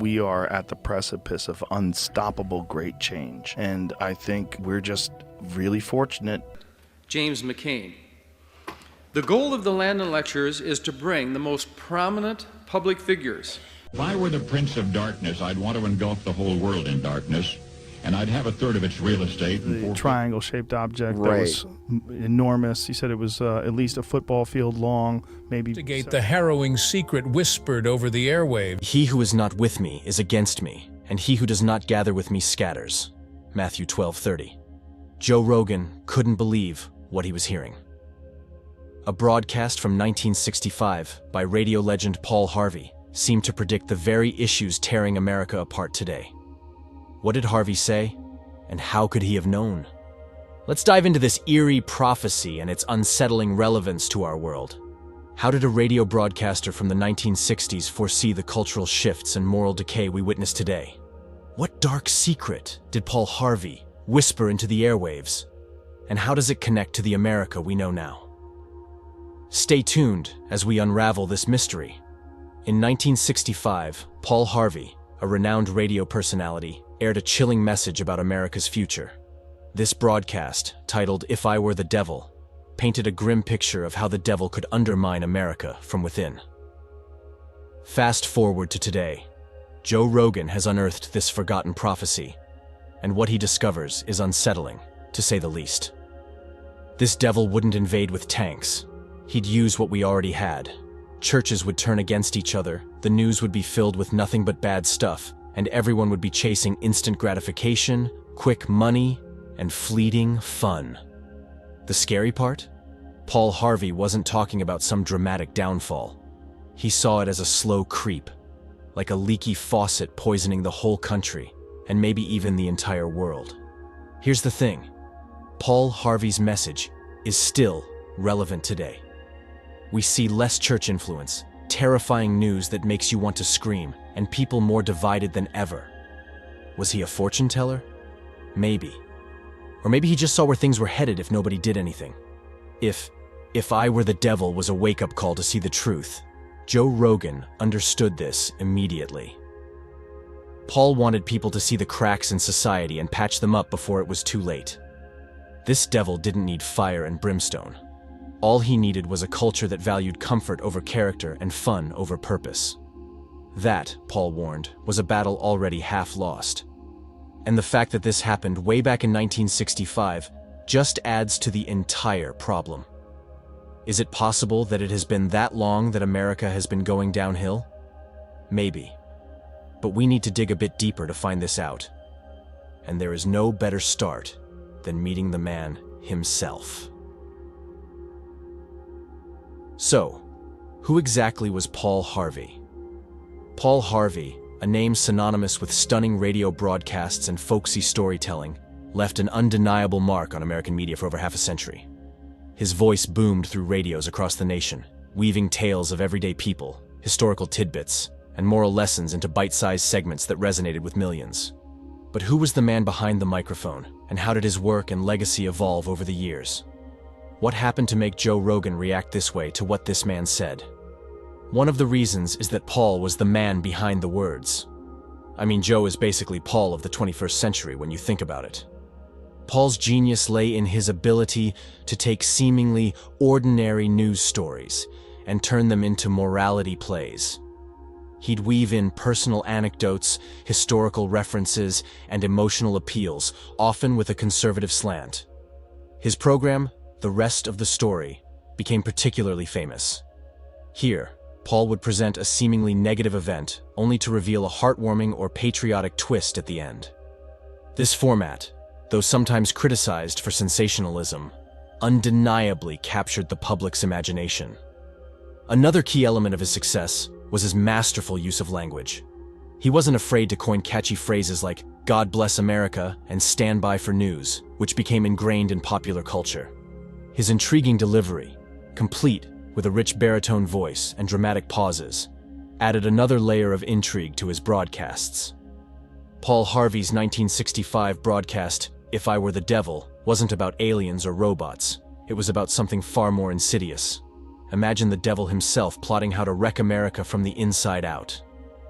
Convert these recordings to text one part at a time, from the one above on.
we are at the precipice of unstoppable great change. And I think we're just really fortunate. James McCain. The goal of the Landon Lectures is to bring the most prominent public figures. If I were the Prince of Darkness, I'd want to engulf the whole world in darkness, and I'd have a third of its real estate. The triangle-shaped object Right. that was enormous. He said it was at least a football field long, maybe. Investigate the harrowing secret whispered over the airwaves. He who is not with me is against me, and he who does not gather with me scatters. Matthew 12:30. Joe Rogan couldn't believe what he was hearing. A broadcast from 1965 by radio legend Paul Harvey seemed to predict the very issues tearing America apart today. What did Harvey say, and how could he have known? Let's dive into this eerie prophecy and its unsettling relevance to our world. How did a radio broadcaster from the 1960s foresee the cultural shifts and moral decay we witness today? What dark secret did Paul Harvey whisper into the airwaves? And how does it connect to the America we know now? Stay tuned as we unravel this mystery. In 1965, Paul Harvey, a renowned radio personality, aired a chilling message about America's future. This broadcast, titled "If I Were the Devil," painted a grim picture of how the devil could undermine America from within. Fast forward to today. Joe Rogan has unearthed this forgotten prophecy, and what he discovers is unsettling, to say the least. This devil wouldn't invade with tanks. He'd use what we already had. Churches would turn against each other, the news would be filled with nothing but bad stuff, and everyone would be chasing instant gratification, quick money, and fleeting fun. The scary part? Paul Harvey wasn't talking about some dramatic downfall. He saw it as a slow creep, like a leaky faucet poisoning the whole country, and maybe even the entire world. Here's the thing. Paul Harvey's message is still relevant today. We see less church influence, terrifying news that makes you want to scream, and people more divided than ever. Was he a fortune teller? Maybe. Or maybe he just saw where things were headed if nobody did anything. If I Were the Devil was a wake-up call to see the truth, Joe Rogan understood this immediately. Paul wanted people to see the cracks in society and patch them up before it was too late. This devil didn't need fire and brimstone. All he needed was a culture that valued comfort over character and fun over purpose. That, Paul warned, was a battle already half lost. And the fact that this happened way back in 1965 just adds to the entire problem. Is it possible that it has been that long that America has been going downhill? Maybe. But we need to dig a bit deeper to find this out. And there is no better start than meeting the man himself. So, who exactly was Paul Harvey? Paul Harvey, a name synonymous with stunning radio broadcasts and folksy storytelling, left an undeniable mark on American media for over half a century. His voice boomed through radios across the nation, weaving tales of everyday people, historical tidbits, and moral lessons into bite-sized segments that resonated with millions. But who was the man behind the microphone, and how did his work and legacy evolve over the years? What happened to make Joe Rogan react this way to what this man said? One of the reasons is that Paul was the man behind the words. I mean, Joe is basically Paul of the 21st century when you think about it. Paul's genius lay in his ability to take seemingly ordinary news stories and turn them into morality plays. He'd weave in personal anecdotes, historical references, and emotional appeals, often with a conservative slant. His program, The Rest of the Story, became particularly famous. Here, Paul would present a seemingly negative event, only to reveal a heartwarming or patriotic twist at the end. This format, though sometimes criticized for sensationalism, undeniably captured the public's imagination. Another key element of his success was his masterful use of language. He wasn't afraid to coin catchy phrases like "God bless America" and "stand by for news," which became ingrained in popular culture. His intriguing delivery, complete with a rich baritone voice and dramatic pauses, added another layer of intrigue to his broadcasts. Paul Harvey's 1965 broadcast, "If I Were the Devil," wasn't about aliens or robots. It was about something far more insidious. Imagine the devil himself plotting how to wreck America from the inside out.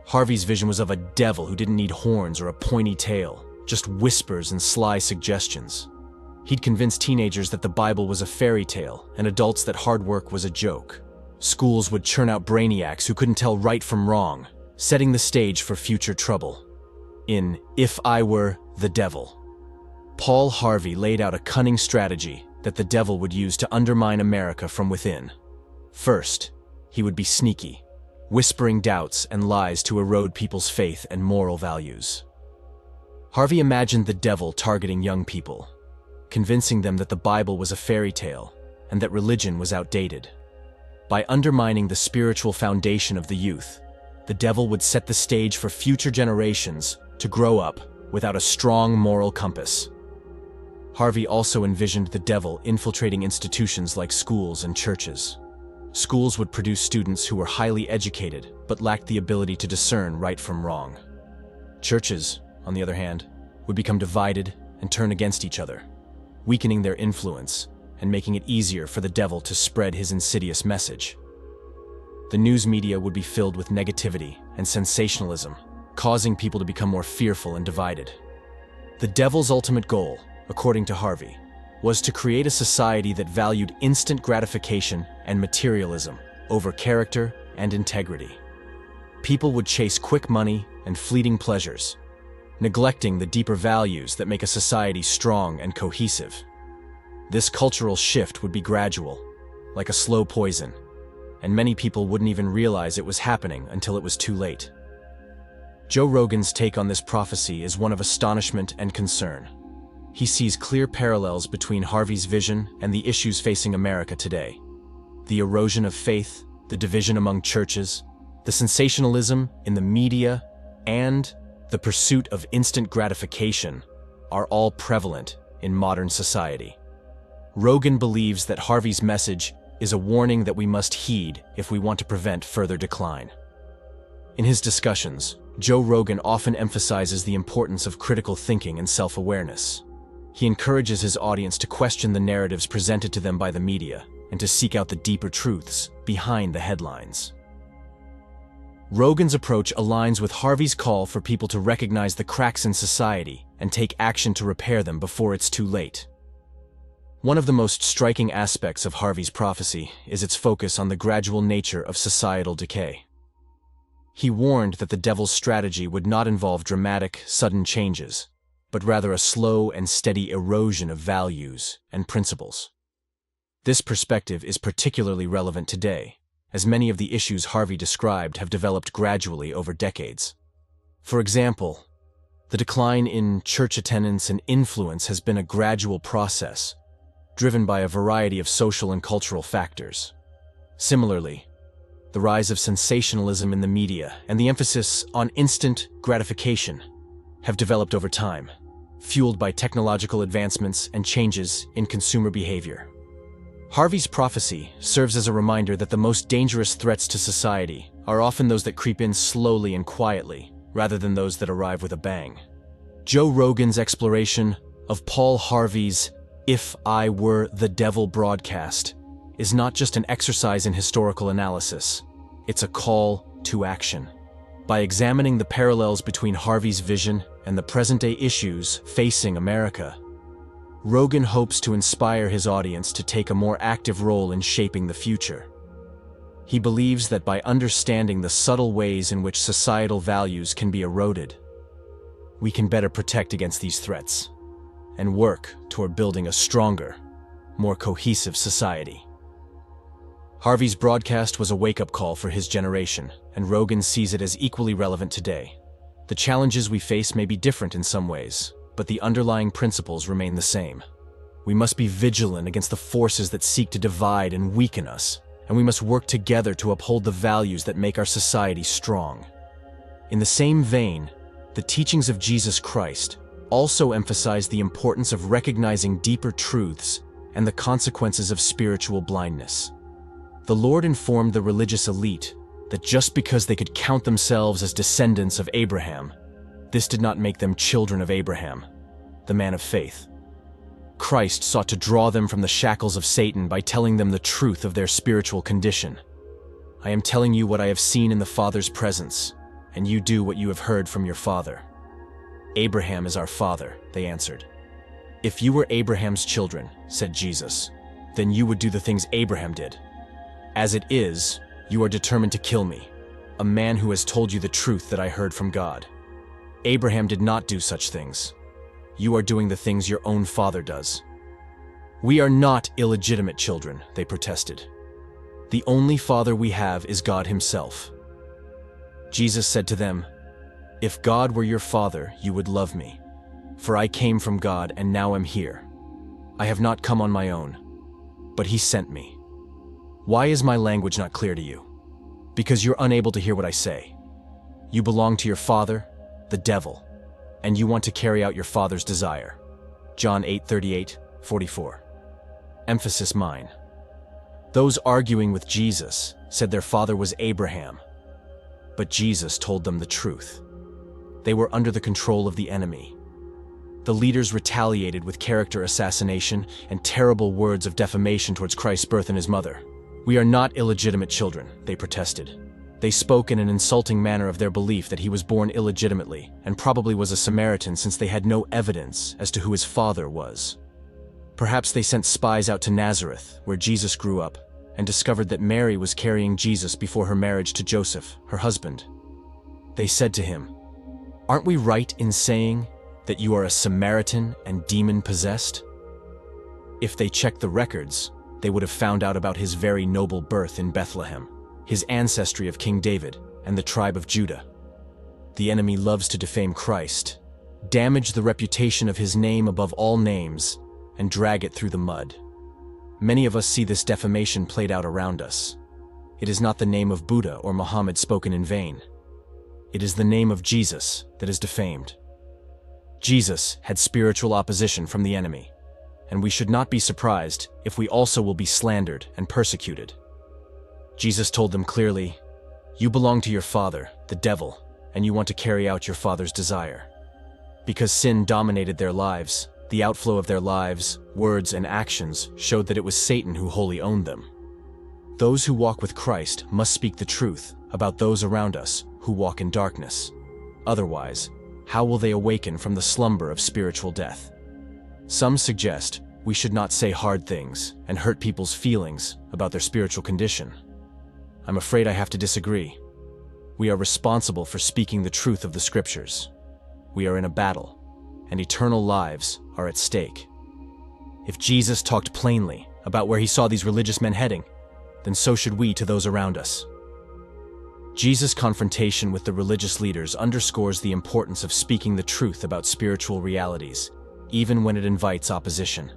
Harvey's vision was of a devil who didn't need horns or a pointy tail, just whispers and sly suggestions. He'd convince teenagers that the Bible was a fairy tale and adults that hard work was a joke. Schools would churn out brainiacs who couldn't tell right from wrong, setting the stage for future trouble. In If I Were the Devil, Paul Harvey laid out a cunning strategy that the devil would use to undermine America from within. First, he would be sneaky, whispering doubts and lies to erode people's faith and moral values. Harvey imagined the devil targeting young people, convincing them that the Bible was a fairy tale and that religion was outdated. By undermining the spiritual foundation of the youth, the devil would set the stage for future generations to grow up without a strong moral compass. Harvey also envisioned the devil infiltrating institutions like schools and churches. Schools would produce students who were highly educated but lacked the ability to discern right from wrong. Churches, on the other hand, would become divided and turn against each other, weakening their influence and making it easier for the devil to spread his insidious message. The news media would be filled with negativity and sensationalism, causing people to become more fearful and divided. The devil's ultimate goal, according to Harvey, was to create a society that valued instant gratification and materialism over character and integrity. People would chase quick money and fleeting pleasures, neglecting the deeper values that make a society strong and cohesive. This cultural shift would be gradual, like a slow poison, and many people wouldn't even realize it was happening until it was too late. Joe Rogan's take on this prophecy is one of astonishment and concern. He sees clear parallels between Harvey's vision and the issues facing America today. The erosion of faith, the division among churches, the sensationalism in the media, and the pursuit of instant gratification are all prevalent in modern society. Rogan believes that Harvey's message is a warning that we must heed if we want to prevent further decline. In his discussions, Joe Rogan often emphasizes the importance of critical thinking and self-awareness. He encourages his audience to question the narratives presented to them by the media and to seek out the deeper truths behind the headlines. Rogan's approach aligns with Harvey's call for people to recognize the cracks in society and take action to repair them before it's too late. One of the most striking aspects of Harvey's prophecy is its focus on the gradual nature of societal decay. He warned that the devil's strategy would not involve dramatic, sudden changes, but rather a slow and steady erosion of values and principles. This perspective is particularly relevant today, as many of the issues Harvey described have developed gradually over decades. For example, the decline in church attendance and influence has been a gradual process, driven by a variety of social and cultural factors. Similarly, the rise of sensationalism in the media and the emphasis on instant gratification have developed over time, fueled by technological advancements and changes in consumer behavior. Harvey's prophecy serves as a reminder that the most dangerous threats to society are often those that creep in slowly and quietly, rather than those that arrive with a bang. Joe Rogan's exploration of Paul Harvey's If I Were the Devil broadcast is not just an exercise in historical analysis, it's a call to action. By examining the parallels between Harvey's vision and the present-day issues facing America, Rogan hopes to inspire his audience to take a more active role in shaping the future. He believes that by understanding the subtle ways in which societal values can be eroded, we can better protect against these threats and work toward building a stronger, more cohesive society. Harvey's broadcast was a wake-up call for his generation, and Rogan sees it as equally relevant today. The challenges we face may be different in some ways, but the underlying principles remain the same. We must be vigilant against the forces that seek to divide and weaken us, and we must work together to uphold the values that make our society strong. In the same vein, the teachings of Jesus Christ also emphasize the importance of recognizing deeper truths and the consequences of spiritual blindness. The Lord informed the religious elite that just because they could count themselves as descendants of Abraham, this did not make them children of Abraham, the man of faith. Christ sought to draw them from the shackles of Satan by telling them the truth of their spiritual condition. I am telling you what I have seen in the Father's presence, and you do what you have heard from your father." "Abraham is our father," they answered. "If you were Abraham's children," said Jesus, "then you would do the things Abraham did. As it is, you are determined to kill me, a man who has told you the truth that I heard from God. Abraham did not do such things. You are doing the things your own father does." "We are not illegitimate children," they protested. "The only father we have is God himself." Jesus said to them, "If God were your father, you would love me, for I came from God and now am here. I have not come on my own, but he sent me. Why is my language not clear to you? Because you're unable to hear what I say. You belong to your father, the devil, and you want to carry out your father's desire." John 8:38-44. Emphasis mine. Those arguing with Jesus said their father was Abraham, but Jesus told them the truth. They were under the control of the enemy. The leaders retaliated with character assassination and terrible words of defamation towards Christ's birth and his mother. "We are not illegitimate children," they protested. They spoke in an insulting manner of their belief that he was born illegitimately and probably was a Samaritan, since they had no evidence as to who his father was. Perhaps they sent spies out to Nazareth, where Jesus grew up, and discovered that Mary was carrying Jesus before her marriage to Joseph, her husband. They said to him, "Aren't we right in saying that you are a Samaritan and demon-possessed?" If they checked the records, they would have found out about his very noble birth in Bethlehem, his ancestry of King David and the tribe of Judah. The enemy loves to defame Christ, damage the reputation of his name above all names, and drag it through the mud. Many of us see this defamation played out around us. It is not the name of Buddha or Muhammad spoken in vain. It is the name of Jesus that is defamed. Jesus had spiritual opposition from the enemy, and we should not be surprised if we also will be slandered and persecuted. Jesus told them clearly, "You belong to your father, the devil, and you want to carry out your father's desire." Because sin dominated their lives, the outflow of their lives, words, and actions showed that it was Satan who wholly owned them. Those who walk with Christ must speak the truth about those around us who walk in darkness. Otherwise, how will they awaken from the slumber of spiritual death? Some suggest we should not say hard things and hurt people's feelings about their spiritual condition. I'm afraid I have to disagree. We are responsible for speaking the truth of the Scriptures. We are in a battle, and eternal lives are at stake. If Jesus talked plainly about where he saw these religious men heading, then so should we to those around us. Jesus' confrontation with the religious leaders underscores the importance of speaking the truth about spiritual realities, even when it invites opposition.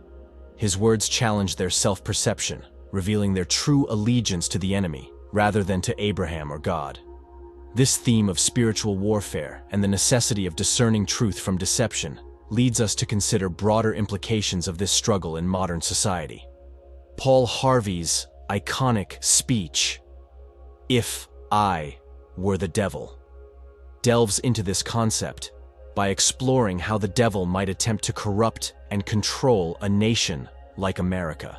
His words challenge their self-perception, revealing their true allegiance to the enemy, rather than to Abraham or God. This theme of spiritual warfare and the necessity of discerning truth from deception leads us to consider broader implications of this struggle in modern society. Paul Harvey's iconic speech, "If I were the devil," delves into this concept by exploring how the devil might attempt to corrupt and control a nation like America.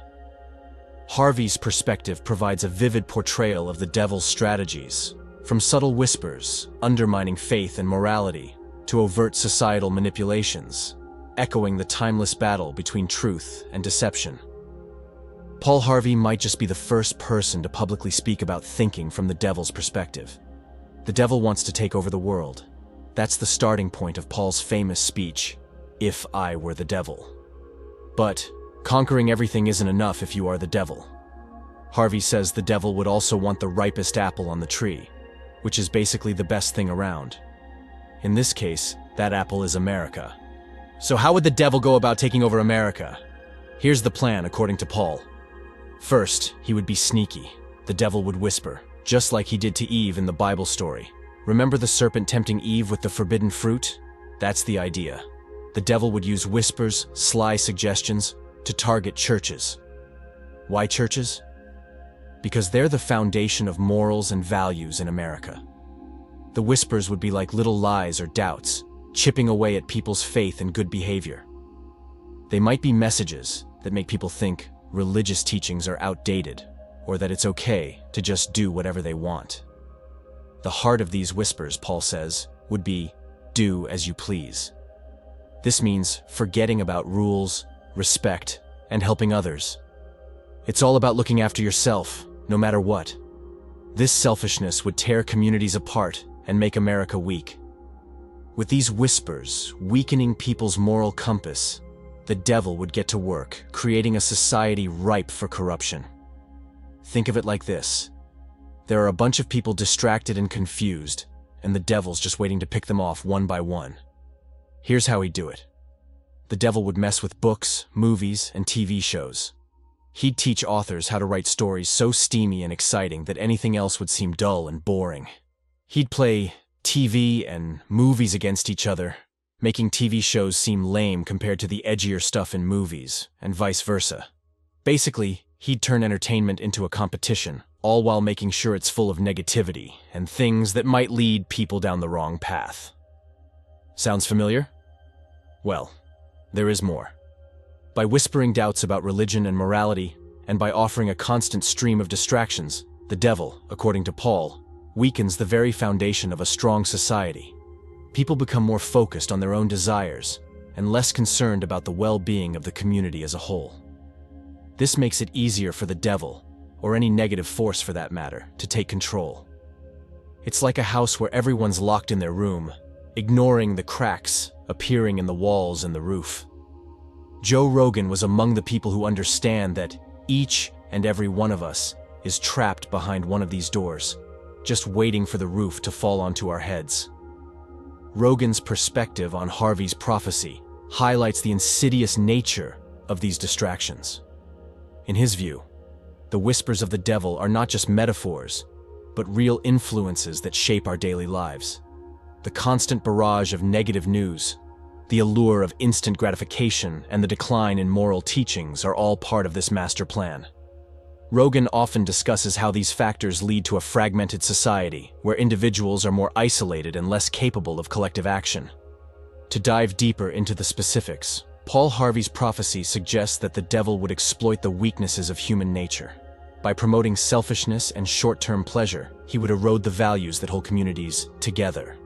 Harvey's perspective provides a vivid portrayal of the devil's strategies, from subtle whispers, undermining faith and morality, to overt societal manipulations, echoing the timeless battle between truth and deception. Paul Harvey might just be the first person to publicly speak about thinking from the devil's perspective. The devil wants to take over the world. That's the starting point of Paul's famous speech, "If I were the devil." But conquering everything isn't enough if you are the devil. Harvey says the devil would also want the ripest apple on the tree, which is basically the best thing around. In this case, that apple is America. So how would the devil go about taking over America? Here's the plan, according to Paul. First, he would be sneaky. The devil would whisper, just like he did to Eve in the Bible story. Remember the serpent tempting Eve with the forbidden fruit? That's the idea. The devil would use whispers, sly suggestions, to target churches. Why churches? Because they're the foundation of morals and values in America. The whispers would be like little lies or doubts, chipping away at people's faith and good behavior. They might be messages that make people think religious teachings are outdated, or that it's okay to just do whatever they want. The heart of these whispers, Paul says, would be, do as you please. This means forgetting about rules, respect, and helping others. It's all about looking after yourself, no matter what. This selfishness would tear communities apart and make America weak. With these whispers weakening people's moral compass, the devil would get to work, creating a society ripe for corruption. Think of it like this. There are a bunch of people distracted and confused, and the devil's just waiting to pick them off one by one. Here's how he'd do it. The devil would mess with books, movies, and TV shows. He'd teach authors how to write stories so steamy and exciting that anything else would seem dull and boring. He'd play TV and movies against each other, making TV shows seem lame compared to the edgier stuff in movies, and vice versa. Basically, he'd turn entertainment into a competition, all while making sure it's full of negativity and things that might lead people down the wrong path. Sounds familiar? Well, there is more. By whispering doubts about religion and morality, and by offering a constant stream of distractions, the devil, according to Paul, weakens the very foundation of a strong society. People become more focused on their own desires and less concerned about the well-being of the community as a whole. This makes it easier for the devil, or any negative force for that matter, to take control. It's like a house where everyone's locked in their room, ignoring the cracks appearing in the walls and the roof. Joe Rogan was among the people who understand that each and every one of us is trapped behind one of these doors, just waiting for the roof to fall onto our heads. Rogan's perspective on Harvey's prophecy highlights the insidious nature of these distractions. In his view, the whispers of the devil are not just metaphors, but real influences that shape our daily lives. The constant barrage of negative news, the allure of instant gratification, and the decline in moral teachings are all part of this master plan. Rogan often discusses how these factors lead to a fragmented society where individuals are more isolated and less capable of collective action. To dive deeper into the specifics, Paul Harvey's prophecy suggests that the devil would exploit the weaknesses of human nature. By promoting selfishness and short-term pleasure, he would erode the values that hold communities together.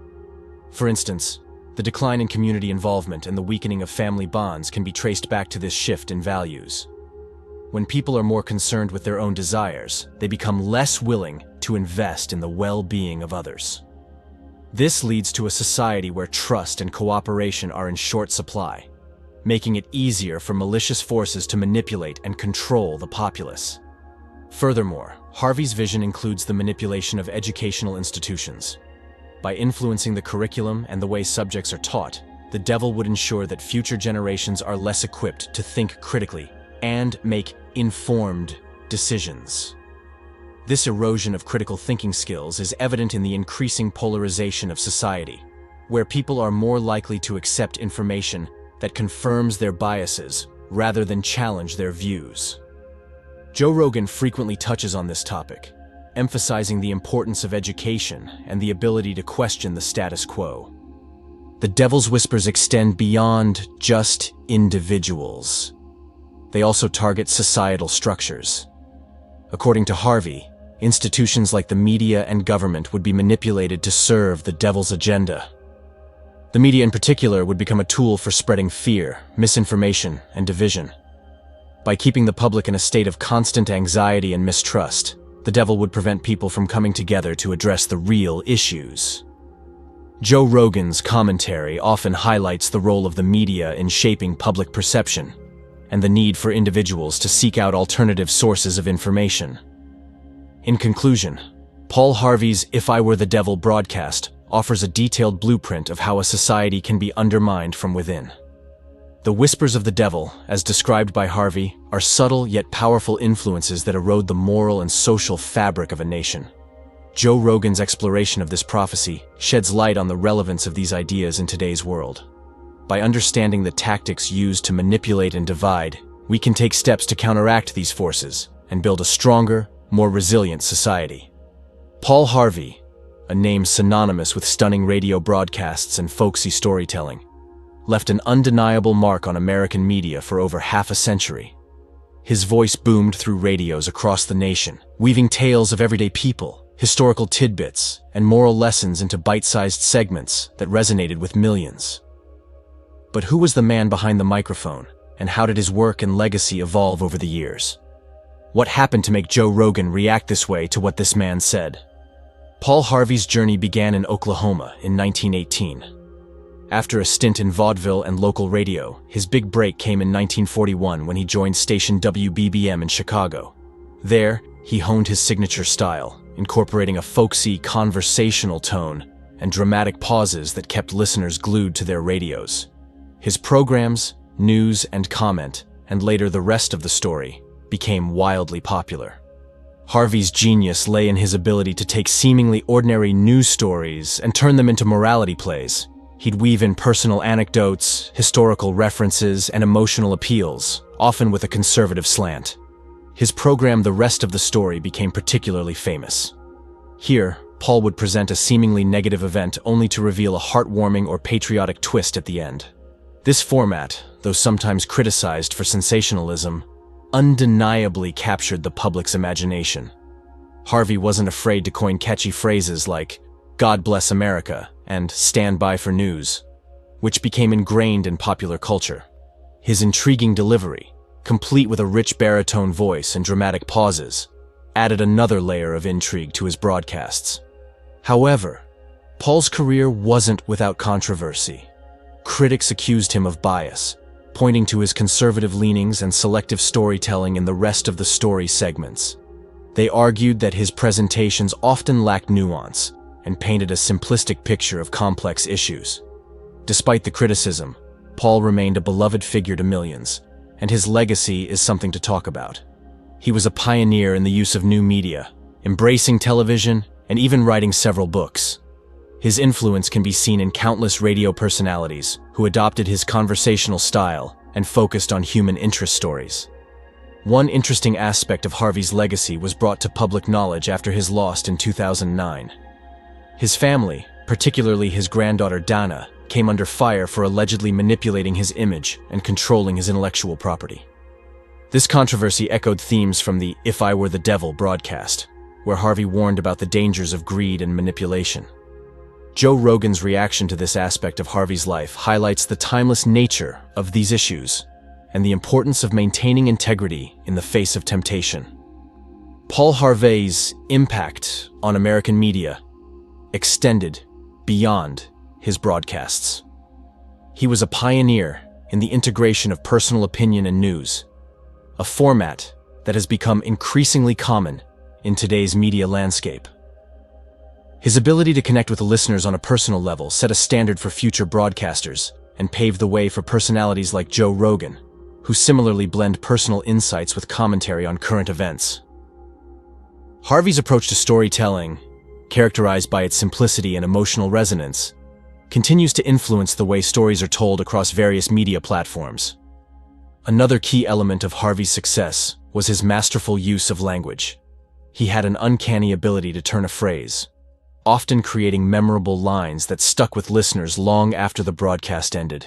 For instance, the decline in community involvement and the weakening of family bonds can be traced back to this shift in values. When people are more concerned with their own desires, they become less willing to invest in the well-being of others. This leads to a society where trust and cooperation are in short supply, making it easier for malicious forces to manipulate and control the populace. Furthermore, Harvey's vision includes the manipulation of educational institutions. By influencing the curriculum and the way subjects are taught, the devil would ensure that future generations are less equipped to think critically and make informed decisions. This erosion of critical thinking skills is evident in the increasing polarization of society, where people are more likely to accept information that confirms their biases rather than challenge their views. Joe Rogan frequently touches on this topic, emphasizing the importance of education and the ability to question the status quo. The devil's whispers extend beyond just individuals. They also target societal structures. According to Harvey, institutions like the media and government would be manipulated to serve the devil's agenda. The media in particular would become a tool for spreading fear, misinformation, and division. By keeping the public in a state of constant anxiety and mistrust, the devil would prevent people from coming together to address the real issues. Joe Rogan's commentary often highlights the role of the media in shaping public perception and the need for individuals to seek out alternative sources of information. In conclusion, Paul Harvey's If I Were the Devil broadcast offers a detailed blueprint of how a society can be undermined from within. The whispers of the devil, as described by Harvey, are subtle yet powerful influences that erode the moral and social fabric of a nation. Joe Rogan's exploration of this prophecy sheds light on the relevance of these ideas in today's world. By understanding the tactics used to manipulate and divide, we can take steps to counteract these forces and build a stronger, more resilient society. Paul Harvey, a name synonymous with stunning radio broadcasts and folksy storytelling, left an undeniable mark on American media for over half a century. His voice boomed through radios across the nation, weaving tales of everyday people, historical tidbits, and moral lessons into bite-sized segments that resonated with millions. But who was the man behind the microphone, and how did his work and legacy evolve over the years? What happened to make Joe Rogan react this way to what this man said? Paul Harvey's journey began in Oklahoma in 1918. After a stint in vaudeville and local radio, his big break came in 1941 when he joined station WBBM in Chicago. There, he honed his signature style, incorporating a folksy, conversational tone and dramatic pauses that kept listeners glued to their radios. His programs, news and comment, and later the rest of the story, became wildly popular. Harvey's genius lay in his ability to take seemingly ordinary news stories and turn them into morality plays. He'd weave in personal anecdotes, historical references, and emotional appeals, often with a conservative slant. His program The Rest of the Story became particularly famous. Here, Paul would present a seemingly negative event only to reveal a heartwarming or patriotic twist at the end. This format, though sometimes criticized for sensationalism, undeniably captured the public's imagination. Harvey wasn't afraid to coin catchy phrases like, "God bless America," and "stand by for news," which became ingrained in popular culture. His intriguing delivery, complete with a rich baritone voice and dramatic pauses, added another layer of intrigue to his broadcasts. However, Paul's career wasn't without controversy. Critics accused him of bias, pointing to his conservative leanings and selective storytelling in the Rest of the Story segments. They argued that his presentations often lacked nuance and painted a simplistic picture of complex issues. Despite the criticism, Paul remained a beloved figure to millions, and his legacy is something to talk about. He was a pioneer in the use of new media, embracing television, and even writing several books. His influence can be seen in countless radio personalities who adopted his conversational style and focused on human interest stories. One interesting aspect of Harvey's legacy was brought to public knowledge after his loss in 2009. His family, particularly his granddaughter Dana, came under fire for allegedly manipulating his image and controlling his intellectual property. This controversy echoed themes from the "If I Were the Devil" broadcast, where Harvey warned about the dangers of greed and manipulation. Joe Rogan's reaction to this aspect of Harvey's life highlights the timeless nature of these issues and the importance of maintaining integrity in the face of temptation. Paul Harvey's impact on American media extended beyond his broadcasts. He was a pioneer in the integration of personal opinion and news, a format that has become increasingly common in today's media landscape. His ability to connect with the listeners on a personal level set a standard for future broadcasters and paved the way for personalities like Joe Rogan, who similarly blend personal insights with commentary on current events. Harvey's approach to storytelling, characterized by its simplicity and emotional resonance, continues to influence the way stories are told across various media platforms. Another key element of Harvey's success was his masterful use of language. He had an uncanny ability to turn a phrase, often creating memorable lines that stuck with listeners long after the broadcast ended.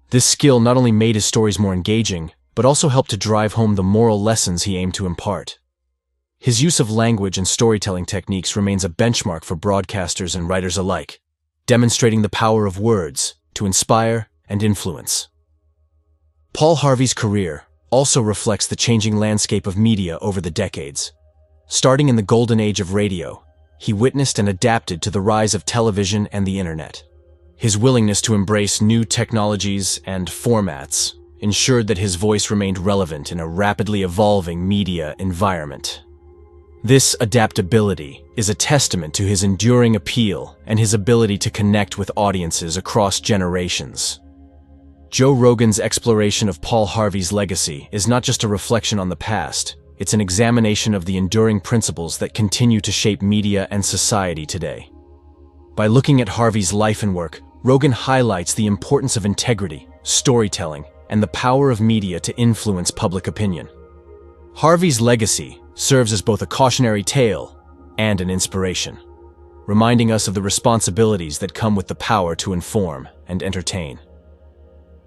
This skill not only made his stories more engaging, but also helped to drive home the moral lessons he aimed to impart. His use of language and storytelling techniques remains a benchmark for broadcasters and writers alike, demonstrating the power of words to inspire and influence. Paul Harvey's career also reflects the changing landscape of media over the decades. Starting in the golden age of radio, he witnessed and adapted to the rise of television and the internet. His willingness to embrace new technologies and formats ensured that his voice remained relevant in a rapidly evolving media environment. This adaptability is a testament to his enduring appeal and his ability to connect with audiences across generations. Joe Rogan's exploration of Paul Harvey's legacy is not just a reflection on the past, it's an examination of the enduring principles that continue to shape media and society today. By looking at Harvey's life and work, Rogan highlights the importance of integrity, storytelling, and the power of media to influence public opinion. Harvey's legacy serves as both a cautionary tale and an inspiration, reminding us of the responsibilities that come with the power to inform and entertain.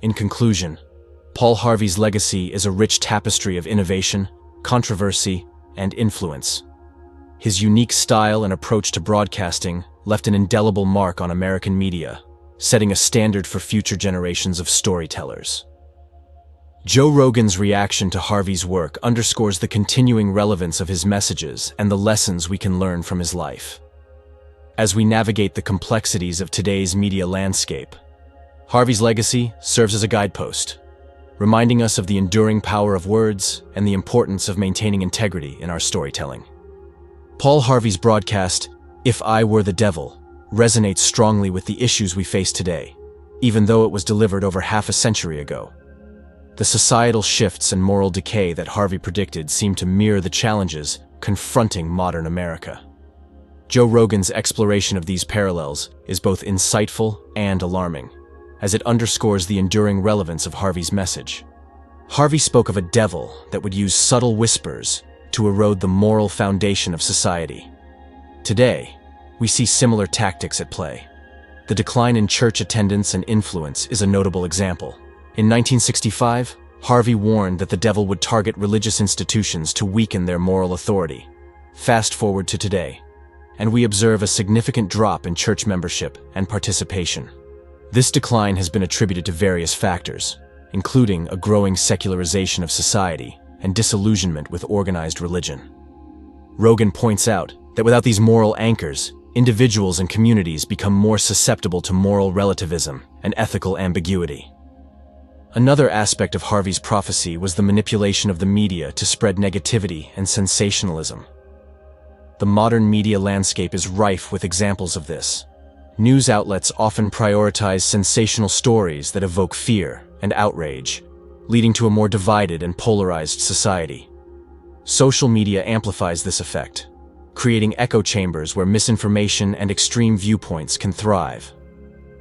In conclusion, Paul Harvey's legacy is a rich tapestry of innovation, controversy, and influence. His unique style and approach to broadcasting left an indelible mark on American media, setting a standard for future generations of storytellers. Joe Rogan's reaction to Harvey's work underscores the continuing relevance of his messages and the lessons we can learn from his life. As we navigate the complexities of today's media landscape, Harvey's legacy serves as a guidepost, reminding us of the enduring power of words and the importance of maintaining integrity in our storytelling. Paul Harvey's broadcast, "If I Were the Devil," resonates strongly with the issues we face today, even though it was delivered over half a century ago. The societal shifts and moral decay that Harvey predicted seem to mirror the challenges confronting modern America. Joe Rogan's exploration of these parallels is both insightful and alarming, as it underscores the enduring relevance of Harvey's message. Harvey spoke of a devil that would use subtle whispers to erode the moral foundation of society. Today, we see similar tactics at play. The decline in church attendance and influence is a notable example. In 1965, Harvey warned that the devil would target religious institutions to weaken their moral authority. Fast forward to today, and we observe a significant drop in church membership and participation. This decline has been attributed to various factors, including a growing secularization of society and disillusionment with organized religion. Rogan points out that without these moral anchors, individuals and communities become more susceptible to moral relativism and ethical ambiguity. Another aspect of Harvey's prophecy was the manipulation of the media to spread negativity and sensationalism. The modern media landscape is rife with examples of this. News outlets often prioritize sensational stories that evoke fear and outrage, leading to a more divided and polarized society. Social media amplifies this effect, creating echo chambers where misinformation and extreme viewpoints can thrive.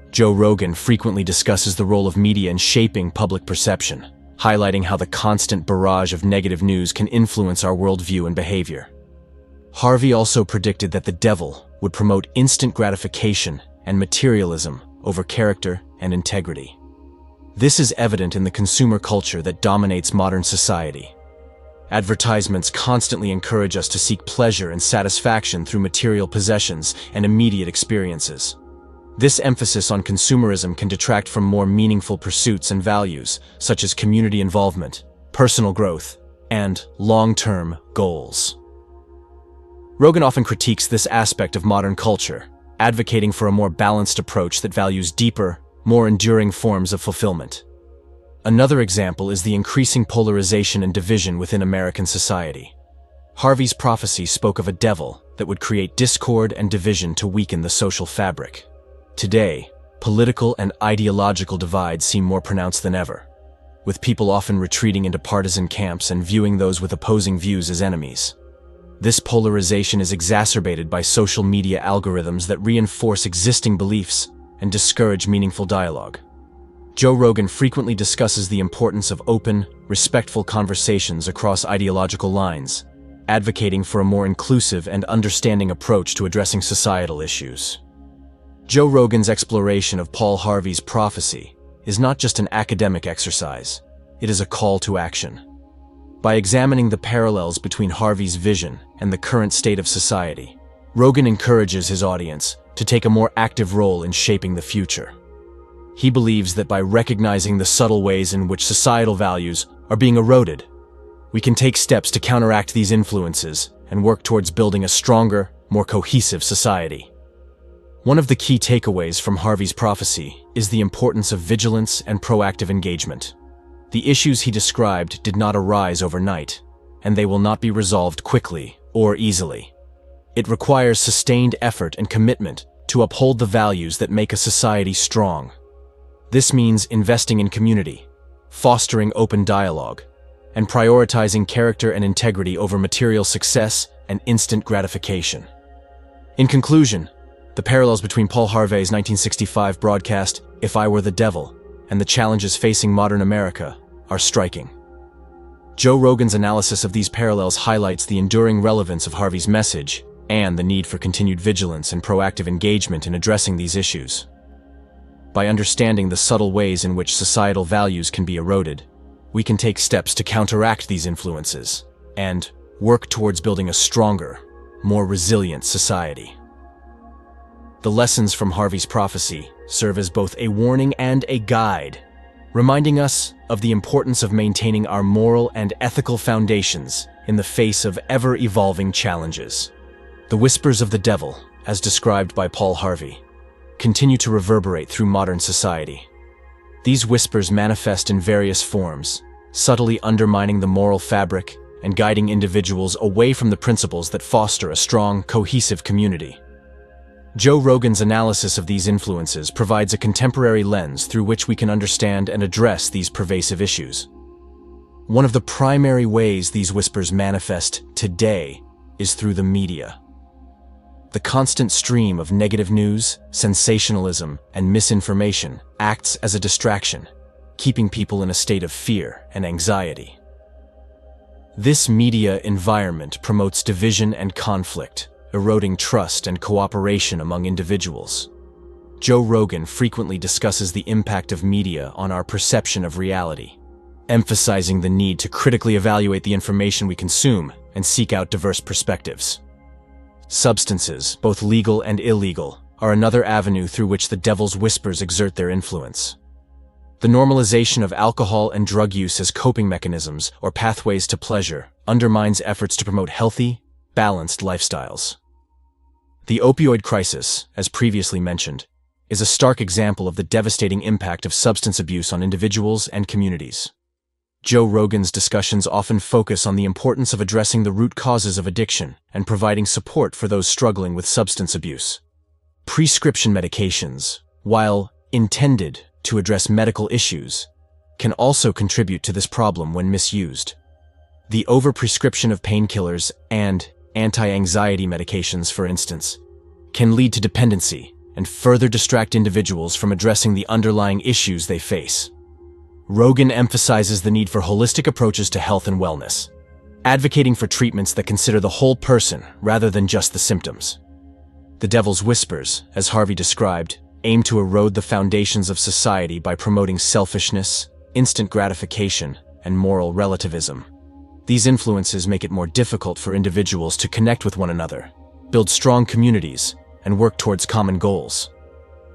Joe Rogan frequently discusses the role of media in shaping public perception, highlighting how the constant barrage of negative news can influence our worldview and behavior. Harvey also predicted that the devil would promote instant gratification and materialism over character and integrity. This is evident in the consumer culture that dominates modern society. Advertisements constantly encourage us to seek pleasure and satisfaction through material possessions and immediate experiences. This emphasis on consumerism can detract from more meaningful pursuits and values, such as community involvement, personal growth, and long-term goals. Rogan often critiques this aspect of modern culture, advocating for a more balanced approach that values deeper, more enduring forms of fulfillment. Another example is the increasing polarization and division within American society. Harvey's prophecy spoke of a devil that would create discord and division to weaken the social fabric. Today, political and ideological divides seem more pronounced than ever, with people often retreating into partisan camps and viewing those with opposing views as enemies. This polarization is exacerbated by social media algorithms that reinforce existing beliefs and discourage meaningful dialogue. Joe Rogan frequently discusses the importance of open, respectful conversations across ideological lines, advocating for a more inclusive and understanding approach to addressing societal issues. Joe Rogan's exploration of Paul Harvey's prophecy is not just an academic exercise, it is a call to action. By examining the parallels between Harvey's vision and the current state of society, Rogan encourages his audience to take a more active role in shaping the future. He believes that by recognizing the subtle ways in which societal values are being eroded, we can take steps to counteract these influences and work towards building a stronger, more cohesive society. One of the key takeaways from Harvey's prophecy is the importance of vigilance and proactive engagement. The issues he described did not arise overnight, and they will not be resolved quickly or easily. It requires sustained effort and commitment to uphold the values that make a society strong. This means investing in community, fostering open dialogue, and prioritizing character and integrity over material success and instant gratification. In conclusion, the parallels between Paul Harvey's 1965 broadcast, "If I Were the Devil," and the challenges facing modern America are striking. Joe Rogan's analysis of these parallels highlights the enduring relevance of Harvey's message and the need for continued vigilance and proactive engagement in addressing these issues. By understanding the subtle ways in which societal values can be eroded, we can take steps to counteract these influences and work towards building a stronger, more resilient society. The lessons from Harvey's prophecy serve as both a warning and a guide, reminding us of the importance of maintaining our moral and ethical foundations in the face of ever-evolving challenges. The whispers of the devil, as described by Paul Harvey, continue to reverberate through modern society. These whispers manifest in various forms, subtly undermining the moral fabric and guiding individuals away from the principles that foster a strong, cohesive community. Joe Rogan's analysis of these influences provides a contemporary lens through which we can understand and address these pervasive issues. One of the primary ways these whispers manifest today is through the media. The constant stream of negative news, sensationalism, and misinformation acts as a distraction, keeping people in a state of fear and anxiety. This media environment promotes division and conflict, eroding trust and cooperation among individuals. Joe Rogan frequently discusses the impact of media on our perception of reality, emphasizing the need to critically evaluate the information we consume and seek out diverse perspectives. Substances, both legal and illegal, are another avenue through which the devil's whispers exert their influence. The normalization of alcohol and drug use as coping mechanisms or pathways to pleasure undermines efforts to promote healthy, balanced lifestyles. The opioid crisis, as previously mentioned, is a stark example of the devastating impact of substance abuse on individuals and communities. Joe Rogan's discussions often focus on the importance of addressing the root causes of addiction and providing support for those struggling with substance abuse. Prescription medications, while intended to address medical issues, can also contribute to this problem when misused. The overprescription of painkillers and anti-anxiety medications, for instance, can lead to dependency and further distract individuals from addressing the underlying issues they face. Rogan emphasizes the need for holistic approaches to health and wellness, advocating for treatments that consider the whole person rather than just the symptoms. The devil's whispers, as Harvey described, aim to erode the foundations of society by promoting selfishness, instant gratification, and moral relativism. These influences make it more difficult for individuals to connect with one another, build strong communities, and work towards common goals.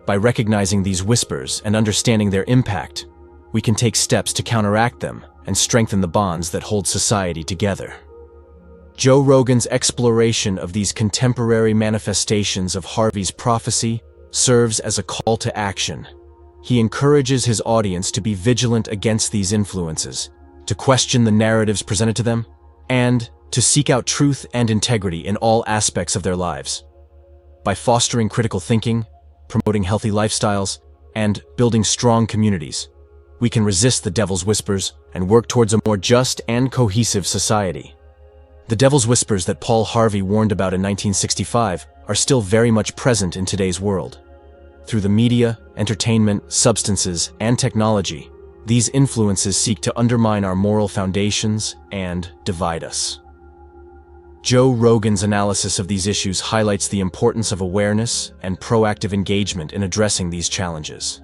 By recognizing these whispers and understanding their impact, we can take steps to counteract them and strengthen the bonds that hold society together. Joe Rogan's exploration of these contemporary manifestations of Harvey's prophecy serves as a call to action. He encourages his audience to be vigilant against these influences, to question the narratives presented to them, and to seek out truth and integrity in all aspects of their lives. By fostering critical thinking, promoting healthy lifestyles, and building strong communities, we can resist the devil's whispers and work towards a more just and cohesive society. The devil's whispers that Paul Harvey warned about in 1965 are still very much present in today's world. Through the media, entertainment, substances, and technology, these influences seek to undermine our moral foundations and divide us. Joe Rogan's analysis of these issues highlights the importance of awareness and proactive engagement in addressing these challenges.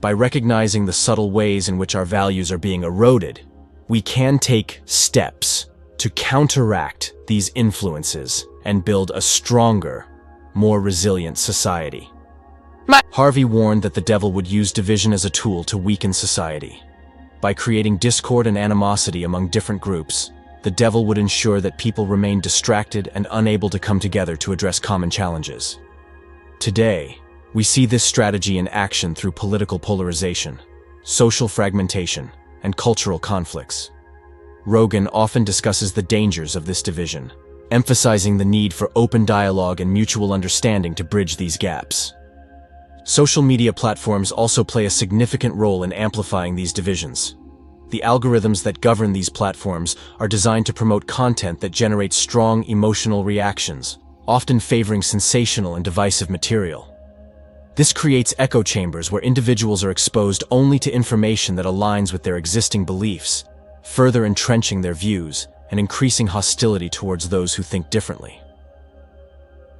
By recognizing the subtle ways in which our values are being eroded, we can take steps to counteract these influences and build a stronger, more resilient society. Harvey warned that the devil would use division as a tool to weaken society. By creating discord and animosity among different groups, the devil would ensure that people remain distracted and unable to come together to address common challenges. Today, we see this strategy in action through political polarization, social fragmentation, and cultural conflicts. Rogan often discusses the dangers of this division, emphasizing the need for open dialogue and mutual understanding to bridge these gaps. Social media platforms also play a significant role in amplifying these divisions. The algorithms that govern these platforms are designed to promote content that generates strong emotional reactions, often favoring sensational and divisive material. This creates echo chambers where individuals are exposed only to information that aligns with their existing beliefs, further entrenching their views and increasing hostility towards those who think differently.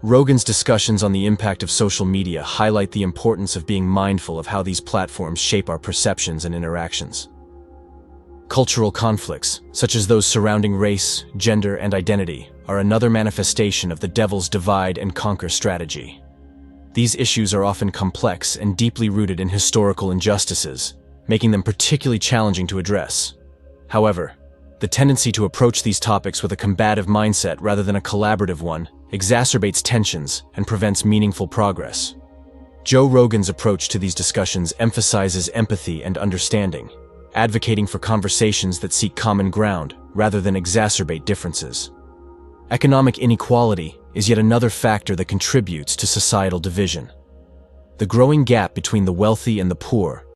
Rogan's discussions on the impact of social media highlight the importance of being mindful of how these platforms shape our perceptions and interactions. Cultural conflicts, such as those surrounding race, gender, and identity, are another manifestation of the devil's divide and conquer strategy. These issues are often complex and deeply rooted in historical injustices, making them particularly challenging to address. However, the tendency to approach these topics with a combative mindset rather than a collaborative one exacerbates tensions and prevents meaningful progress. Joe Rogan's approach to these discussions emphasizes empathy and understanding, advocating for conversations that seek common ground rather than exacerbate differences. Economic inequality is yet another factor that contributes to societal division. The growing gap between the wealthy and the poor